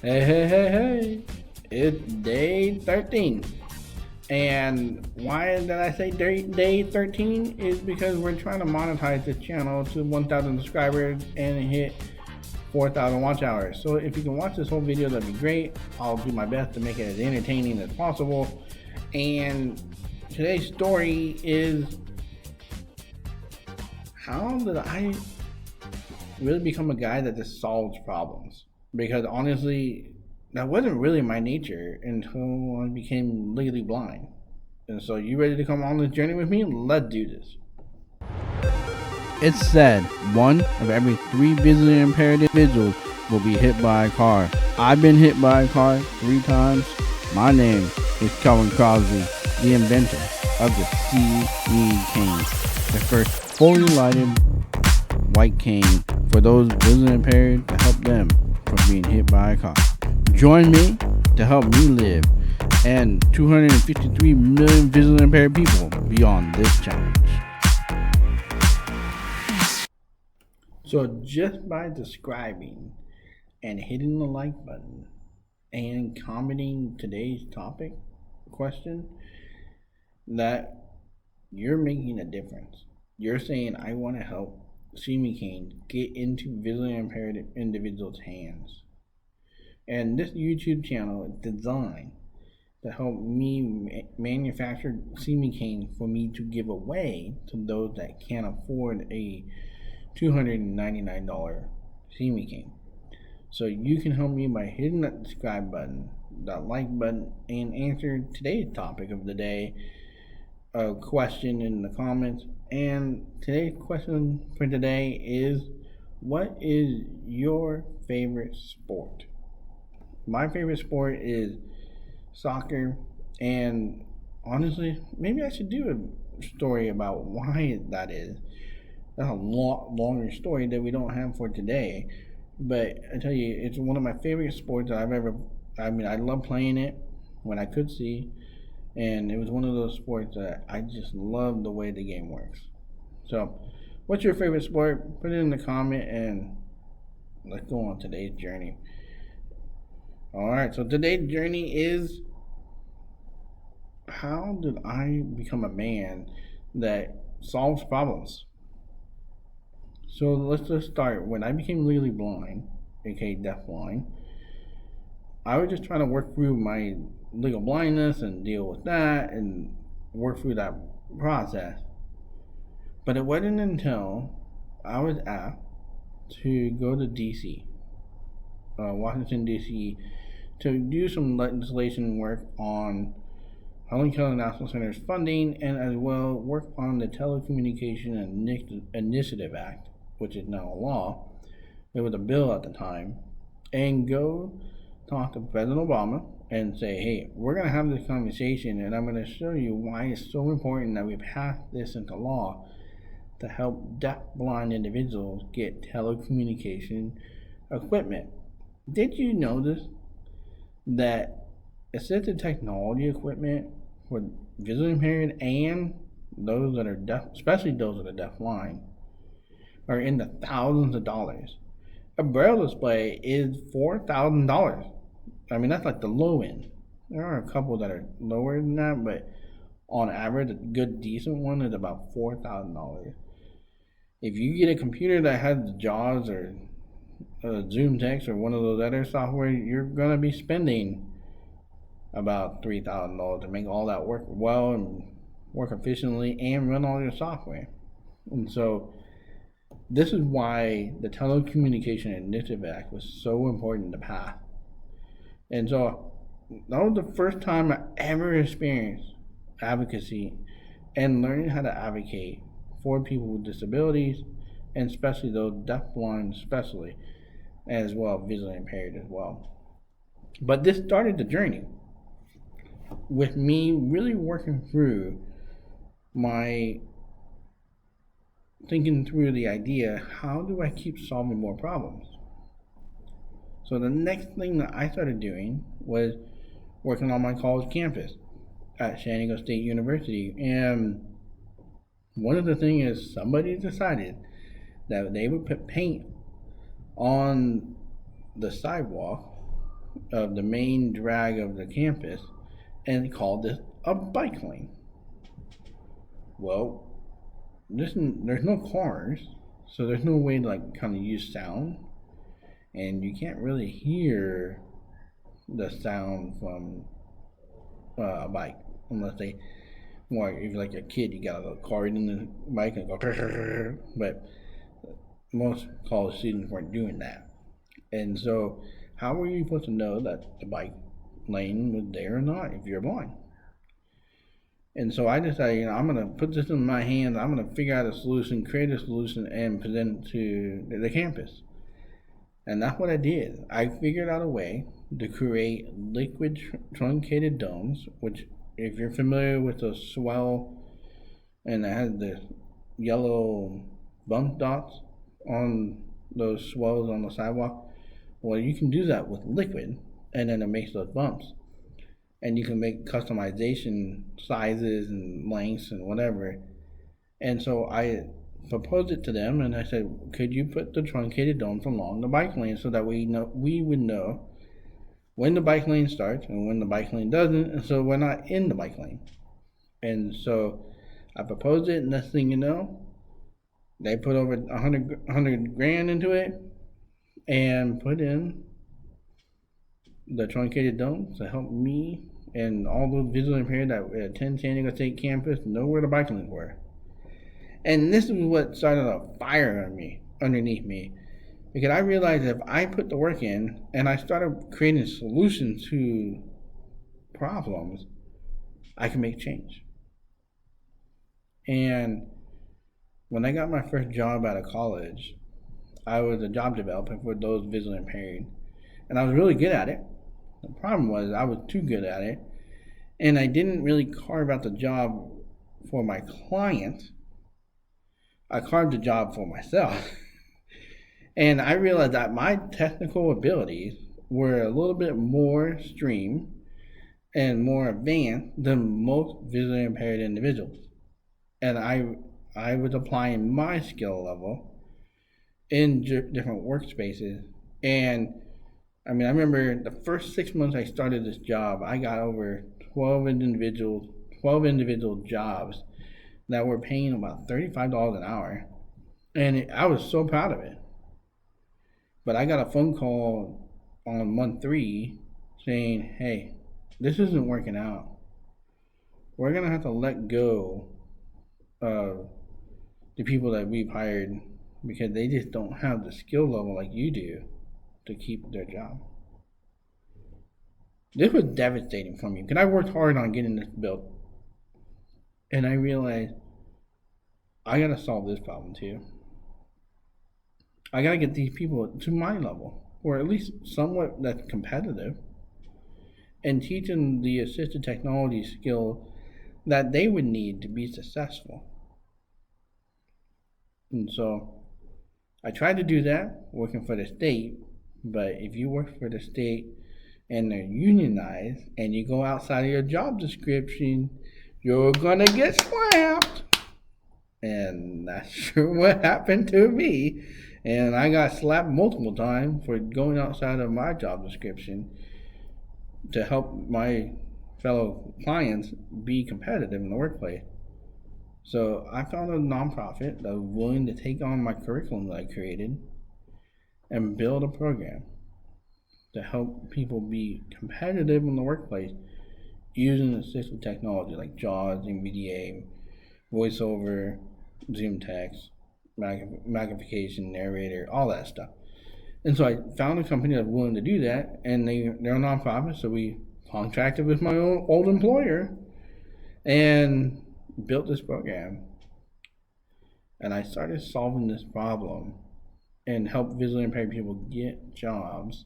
Hey. It's day 13. And why did I say day 13? Is because we're trying to monetize this channel to 1,000 subscribers and hit 4,000 watch hours. So if you can watch this whole video, that'd be great. I'll do my best to make it as entertaining as possible. And today's story is, how did I really become a guy that just solves problems? Because honestly, that wasn't really my nature until I became legally blind. And so, you ready to come on this journey with me? Let's do this. It's said one of every 3 visually impaired individuals will be hit by a car. I've been hit by a car 3 times. My name is Calvin Crosby, the inventor of the See-Me cane, the first fully lighted white cane for those visually impaired to help them from being hit by a car. Join me to help me live and 253 million visually impaired people beyond this challenge. So just by describing and hitting the like button and commenting today's topic question, that you're making a difference. You're saying, I want to help See-Me cane get into visually impaired individuals' hands. And this YouTube channel is designed to help me manufacture See-Me cane for me to give away to those that can't afford a $299 See-Me cane. So you can help me by hitting that subscribe button, that like button, and answer today's topic of the day, a question in the comments. And today's question for today is, what is your favorite sport? My favorite sport is soccer, and honestly, maybe I should do a story about why that is. That's a lot longer story that we don't have for today, but I tell you, it's one of my favorite sports that I love playing it when I could see, and it was one of those sports that I just love the way the game works. So, what's your favorite sport? Put it in the comment, and let's go on today's journey. Alright, so today's journey is, how did I become a man that solves problems? So let's just start. When I became legally blind, aka DeafBlind, I was just trying to work through my legal blindness and deal with that and work through that process. But it wasn't until I was asked to go to DC, Washington DC, to do some legislation work on Helen Keller National Center's funding, and as well work on the Telecommunication Initiative Act, which is now a law. It was a bill at the time, and go talk to President Obama and say, hey, we're going to have this conversation, and I'm going to show you why it's so important that we pass this into law to help deaf-blind individuals get telecommunication equipment. Did you notice that assistive technology equipment for visually impaired and those that are deaf, especially those that are deaf-blind, are in the thousands of dollars? A braille display is $4,000. I mean, that's like the low end. There are a couple that are lower than that, but on average, a good, decent one is about $4,000. If you get a computer that has JAWS or Zoom Text or one of those other software, you're going to be spending about $3,000 to make all that work well and work efficiently and run all your software. And so this is why the Telecommunication Initiative Act was so important to pass. And so that was the first time I ever experienced advocacy and learning how to advocate for people with disabilities, and especially those deaf-blind, especially, as well visually impaired as well. But this started the journey with me really working through my thinking through the idea, how do I keep solving more problems? So the next thing that I started doing was working on my college campus at San Diego State University. And one of the things is, somebody decided that they would put paint on the sidewalk of the main drag of the campus and called this a bike lane. Well, there's no cars, so there's no way to like kind of use sound, and you can't really hear the sound from a bike unless they, well, if you're like a kid, you got a little card in the bike and go, but most college students weren't doing that. And so, how were you supposed to know that the bike lane was there or not if you're blind? And so I decided, I'm going to put this in my hands. I'm going to figure out a solution, create a solution, and present it to the campus. And that's what I did. I figured out a way to create liquid truncated domes, which, if you're familiar with a swell and it has the yellow bump dots on those swells on the sidewalk, well, you can do that with liquid, and then it makes those bumps. And you can make customization sizes and lengths and whatever. And so I proposed it to them, and I said, could you put the truncated domes along the bike lane so that we would know when the bike lane starts and when the bike lane doesn't, and so we're not in the bike lane. And so I proposed it, and next thing you know, they put over 100 grand into it and put in the truncated domes to help me and all those visually impaired that attend San Diego State campus know where the bike lanes were. And this is what started a fire on me, underneath me, because I realized if I put the work in and I started creating solutions to problems, I can make change. And when I got my first job out of college, I was a job developer for those visually impaired, and I was really good at it. The problem was I was too good at it, and I didn't really carve out the job for my client. I carved the job for myself. And I realized that my technical abilities were a little bit more extreme and more advanced than most visually impaired individuals. And I was applying my skill level in different workspaces. And I remember the first 6 months I started this job, I got over 12 individual jobs that were paying about $35 an hour. And I was so proud of it. But I got a phone call on month 3 saying, hey, this isn't working out. We're going to have to let go of the people that we've hired because they just don't have the skill level like you do to keep their job. This was devastating for me because I worked hard on getting this built. And I realized I got to solve this problem too. I got to get these people to my level, or at least somewhat that's competitive, and teach them the assistive technology skill that they would need to be successful. And so I tried to do that working for the state, but if you work for the state and they're unionized and you go outside of your job description, you're gonna get slapped. And that's sure what happened to me. And I got slapped multiple times for going outside of my job description to help my fellow clients be competitive in the workplace. So I found a nonprofit that was willing to take on my curriculum that I created and build a program to help people be competitive in the workplace using assistive technology like JAWS, NVDA, VoiceOver, Zoom text, magnification, narrator, all that stuff. And so I found a company that's willing to do that, and they're a nonprofit, so we contracted with my old employer and built this program. And I started solving this problem and helped visually impaired people get jobs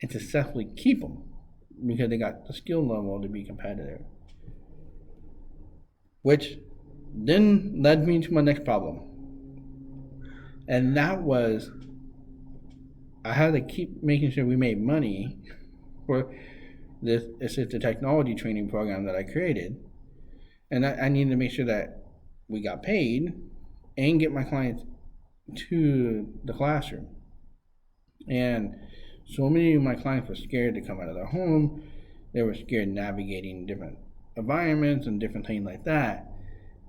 and successfully keep them because they got the skill level to be competitive. Which then led me to my next problem. And that was I had to keep making sure we made money for this assistive technology training program that I created. And I needed to make sure that we got paid and get my clients to the classroom. And So many of my clients were scared to come out of their home. They were scared navigating different environments and different things like that.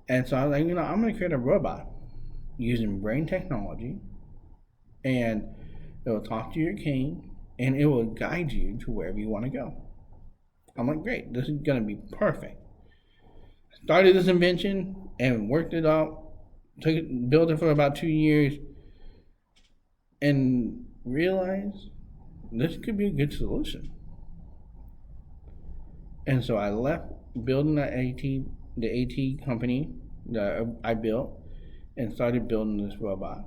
And so I was like, I'm going to create a robot using brain technology, and it will talk to your cane, and it will guide you to wherever you want to go. I'm like, great, this is going to be perfect. Started this invention and worked it out, built it for about 2 years, and realized this could be a good solution. And so I left building the AT company that I built, and started building this robot.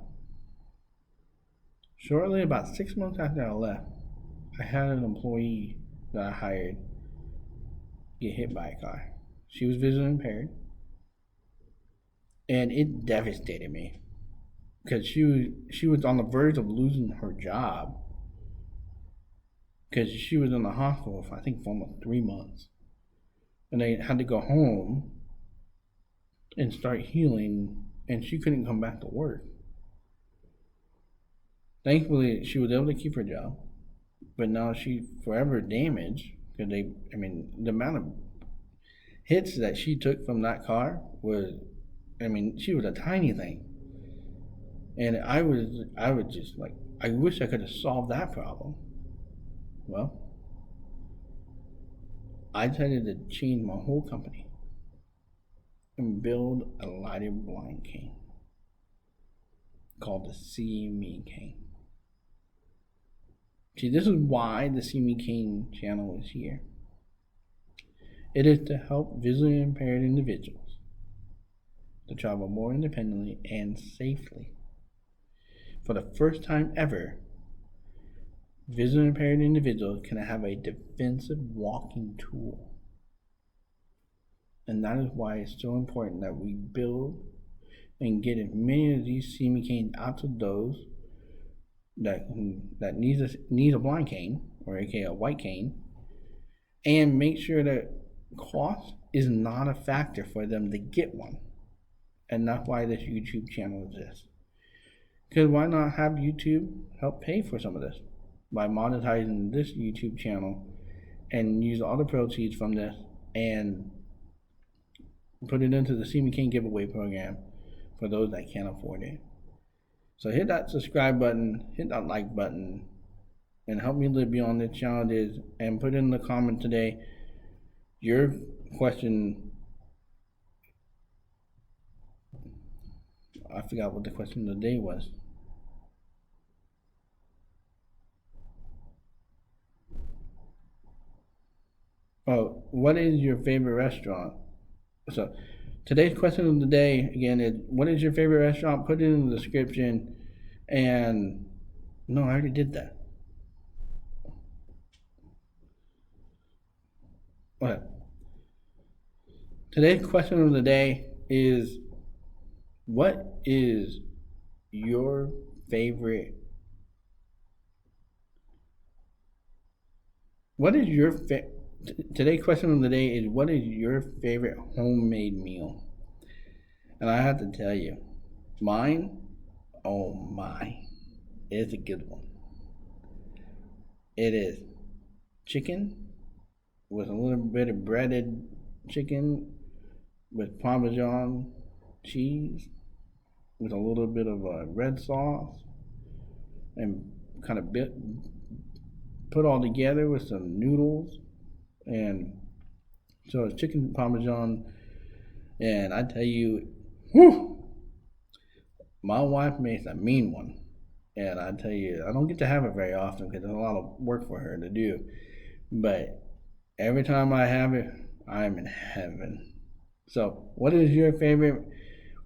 Shortly, about 6 months after I left, I had an employee that I hired get hit by a car. She was visually impaired, and it devastated me because she was on the verge of losing her job because she was in the hospital for, I think, for almost 3 months, and they had to go home and start healing, and she couldn't come back to work. Thankfully, she was able to keep her job, but now she's forever damaged because the amount of hits that she took from that car was, she was a tiny thing. And I was just like, I wish I could have solved that problem. Well, I decided to change my whole company and build a lighted blind cane called the See Me cane. See, this is why the See Me cane channel is here. It is to help visually impaired individuals to travel more independently and safely. For the first time ever, visually impaired individuals can have a defensive walking tool. And that is why it's so important that we build and get as many of these See Me canes out to those that needs a blind cane, or aka a white cane, and make sure that cost is not a factor for them to get one. And that's why this YouTube channel exists. Because why not have YouTube help pay for some of this by monetizing this YouTube channel and use all the proceeds from this and put it into the See Me Cane giveaway program for those that can't afford it. So hit that subscribe button, hit that like button, and help me live beyond the challenges, and put in the comment today your question. I forgot what the question of the day was. Oh, what is your favorite restaurant? So today's question of the day, again, is what is your favorite restaurant? Put it in the description. And no, I already did that. Okay. Today's question of the day is, what is your favorite? Today's question of the day is, what is your favorite homemade meal? And I have to tell you, mine, oh my, it's a good one. It is chicken with a little bit of breaded chicken with Parmesan cheese with a little bit of red sauce, and kind of put all together with some noodles. And so it's chicken Parmesan, and I tell you, whew, my wife makes a mean one. And I tell you, I don't get to have it very often because there's a lot of work for her to do. But every time I have it, I'm in heaven. So what is your favorite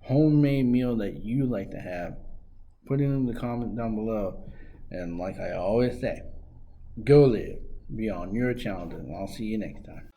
homemade meal that you like to have? Put it in the comments down below. And like I always say, go live beyond your challenges, and I'll see you next time.